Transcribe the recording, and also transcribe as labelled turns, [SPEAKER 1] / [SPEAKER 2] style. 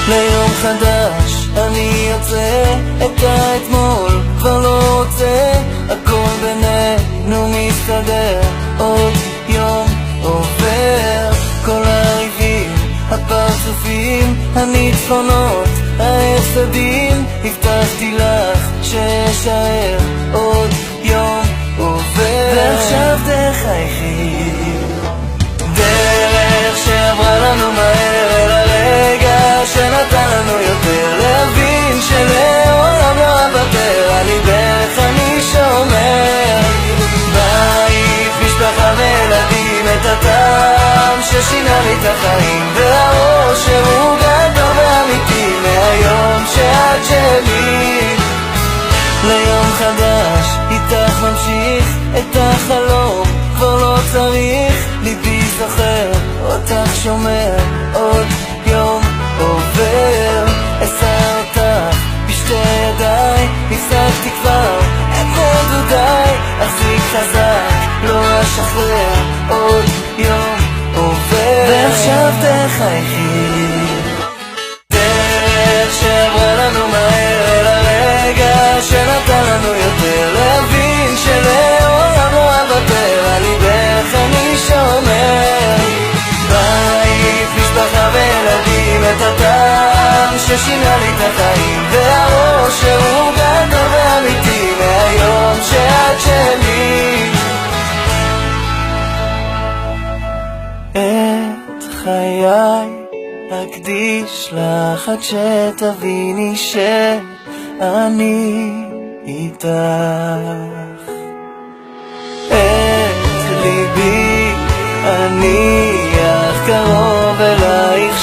[SPEAKER 1] ליום חדש אני יוצא, את האתמול כבר לא רוצה, הכל בינינו מסתדר, עוד יום עובר. כל הריבים, הפרצופים, הניצחונות, ההפסדים, הבטחתי לך שאשאר, עוד יום עובר. ועכשיו תחייכי, דרך שעברה לנו מהר, אל הרגע שנתן לנו יותר, להבין שלעולם לא אוותר, על ליבך אני שומר. בית, משפחה וילדים, את הטעם ששינה לי את החיים, והאושר הוא גדול ואמיתי, מהיום שאת שלי. ליום חדש איתך ממשיך, את החלום כבר לא צריך, ליבי זוכר אותך שומר, עוד יום עובר. אשא אותך בשתי ידיי, הפסקתי כבר את נדודיי, אחזיק חזק לא אשחרר, עוד יום עובר. ועכשיו תחייכי, דרך שעברה לנו מהר, אל הרגע שנתן לנו יותר, להבין שלעולם לא אוותר, על ליבך אני שומר. בית, משפחה וילדים, את הטעם ששינה לי את החיים, והאושר הוא גדול ואמיתי, מהיום שאת שלי. את חיי אקדיש לך עד שתביני שאני איתך, את ליבי אני אך קרוב אלייך